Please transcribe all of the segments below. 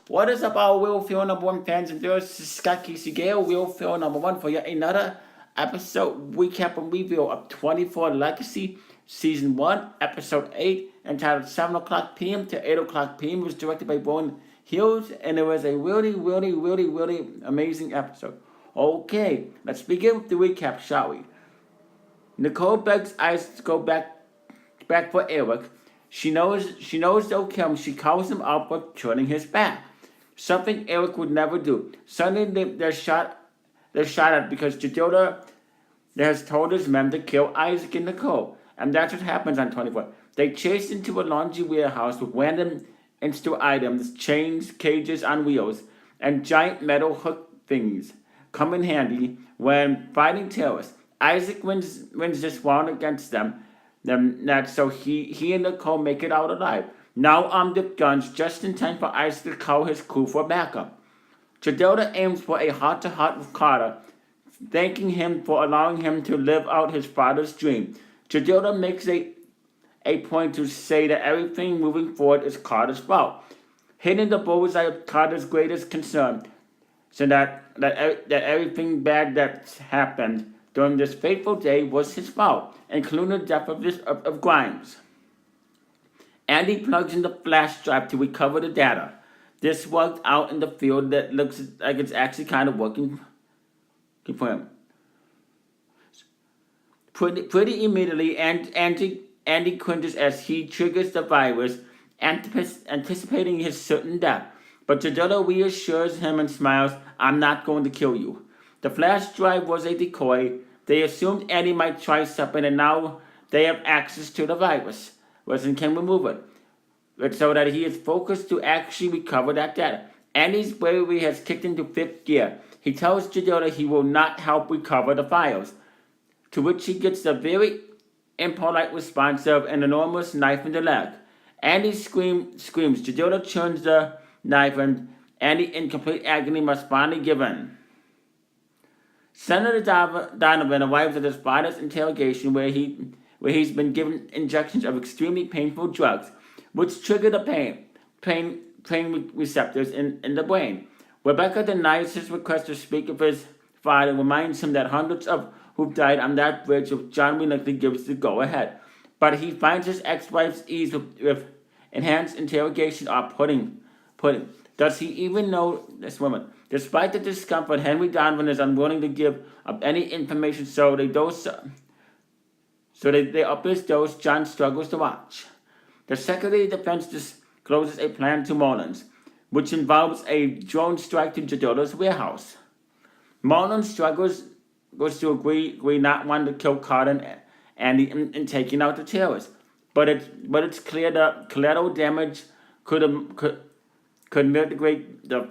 What is up, our Will Feel number one fans and viewers? This is Scott Casey Gale, Will Feel number one, for yet another episode recap and review of 24 Legacy Season 1, Episode 8, entitled 7 o'clock p.m. to 8 o'clock p.m. It was directed by Rowan Hughes, and it was a really amazing episode. Okay, let's begin with the recap, shall we? Nicole begs Isaac to go back for Eric. She knows they'll kill him. She calls him out for turning his back, something Eric would never do. Suddenly they're shot at because Jadota has told his men to kill Isaac and Nicole, and that's what happens on 24. They chase into a laundry warehouse with random in-store items, chains, cages on wheels, and giant metal hook things come in handy when fighting terrorists. Isaac wins this round against them. So he and Nicole make it out alive. Now armed with guns, just in time for Isaac to call his crew for backup. Jadota aims for a heart-to-heart with Carter, thanking him for allowing him to live out his father's dream. Jadota makes a point to say that everything moving forward is Carter's fault, hitting the bullseye of Carter's greatest concern, so that everything bad that's happened during this fateful day was his fault, including the death of Grimes. Andy plugs in the flash drive to recover the data. This worked out in the field that looks like it's actually kind of working for him. Pretty immediately, Andy cringes as he triggers the virus, anticipating his certain death. But Jadota reassures him and smiles, "I'm not going to kill you." The flash drive was a decoy. They assumed Andy might try something, and now they have access to the virus, and can remove it, so that he is focused to actually recover that data. Andy's bravery has kicked into fifth gear. He tells Jadota he will not help recover the files, to which he gets a very impolite response of an enormous knife in the leg. Andy screams. Jadota turns the knife, and Andy, in complete agony, must finally give in. Senator Donovan arrives at his father's interrogation, where he's been given injections of extremely painful drugs, which trigger the pain receptors in the brain. Rebecca denies his request to speak with his father and reminds him that hundreds of who've died on that bridge, if John reluctantly gives the go-ahead. But he finds his ex-wife's ease with enhanced interrogation off-putting. Does he even know this woman? Despite the discomfort, Henry Donovan is unwilling to give up any information, so they up his dose. John struggles to watch. The Secretary of Defense discloses a plan to Mullins, which involves a drone strike to Jadota's warehouse. Mullins struggles to agree not wanting to kill Carter and Andy in taking out the terrorists, but it's clear that collateral damage could mitigate the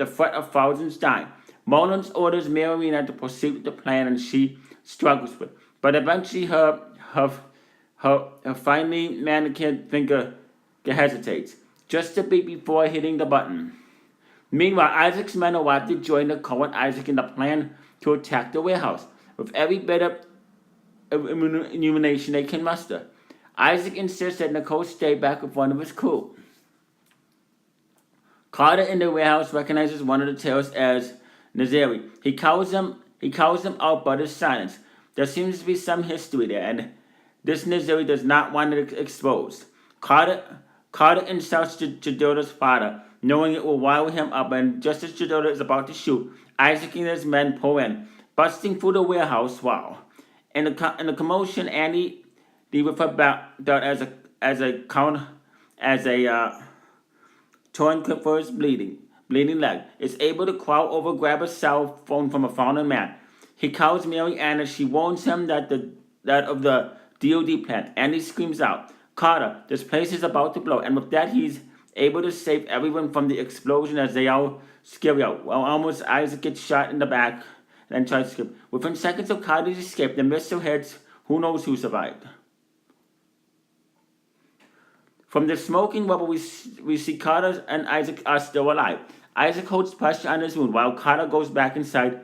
threat of thousands dying. Mullins orders Marina to proceed with the plan, and she struggles with it. But eventually her finely manicured finger hesitates, just a beat before hitting the button. Meanwhile, Isaac's men arrive to join Nicole and Isaac in the plan to attack the warehouse, with every bit of illumination they can muster. Isaac insists that Nicole stay back with one of his crew. Carter in the warehouse recognizes one of the terrorists as Nazari. He calls him out, but is silenced. There seems to be some history there, and this Nazari does not want it exposed. Carter insults Jadota's father, knowing it will rile him up, and just as Jadota is about to shoot, Isaac and his men pull in, busting through the warehouse. Wow! In the commotion, Andy, with her belt as a torn clip for his bleeding leg, is able to crawl over, grab a cell phone from a fallen man. He calls Mary Ann as she warns him that of the DoD plan. Andy screams out, "Carter, this place is about to blow," and with that he's able to save everyone from the explosion as they all scurry out. Well, almost Isaac gets shot in the back and then tries to escape. Within seconds of Carter's escape, the missile hits. Who knows who survived? From the smoking rubble, we see Carter and Isaac are still alive. Isaac holds pressure on his wound while Carter goes back inside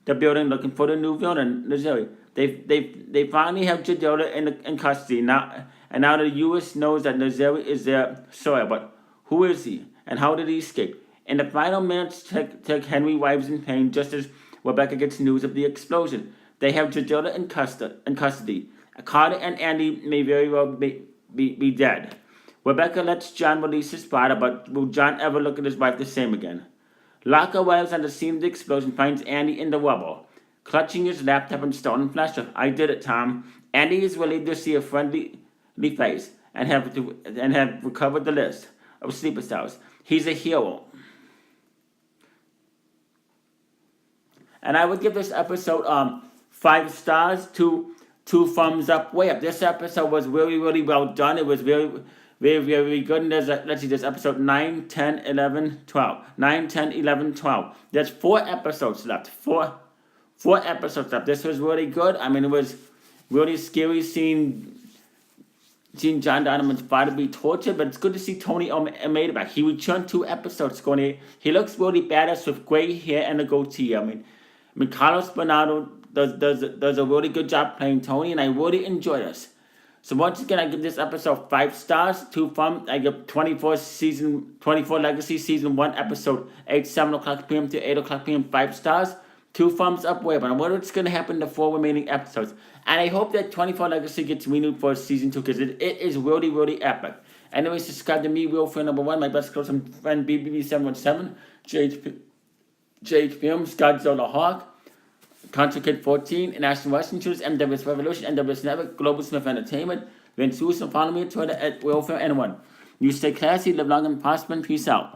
the building looking for the new villain, Nazari. They finally have Jadota in custody now, and now the U.S. knows that Nazari is their soil. But who is he, and how did he escape? In the final minutes, take Henry Wives in pain just as Rebecca gets news of the explosion. They have Jadilla in custody. Carter and Andy may very well be dead. Rebecca lets John release his father, but will John ever look at his wife the same again? Locke arrives on the scene of the explosion, finds Andy in the rubble, clutching his laptop and stolen flash drive. I did it, Tom. Andy is relieved to see a friendly face and have recovered the list of sleeper cells. He's a hero. And I would give this episode 5 stars, two thumbs up, way up. This episode was really, really well done. It was very, very, very good. And let's see, this episode 9, 10, 11, 12. 9, 10, 11, 12. There's 4 episodes left. Four episodes left. This was really good. I mean, it was really scary seeing John Donovan's father be tortured, but it's good to see Tony Almeida back. He returned 2 episodes ago. He looks really badass with gray hair and a goatee. I mean, Carlos Bernardo does a really good job playing Tony, and I really enjoy this. So once again, I give this episode 5 stars, 2 thumbs. I give 24 Legacy Season 1, Episode 8, 7 o'clock p.m. to 8 o'clock p.m., 5 stars. 2 thumbs up, way. But I wonder what's going to happen in the 4 remaining episodes. And I hope that 24 Legacy gets renewed for Season 2, because it is really, really epic. Anyway, subscribe to me, Real Fan Number 1, my best close friend, BBB717, JHPM, Godzilla Hawk, Contra Kid 14, and Ashton Washington, MWS Revolution, MWS Network, Global Smith Entertainment, Vince Russo. Follow me on Twitter at Real Fan N1. You stay classy, live long and prosper, and peace out.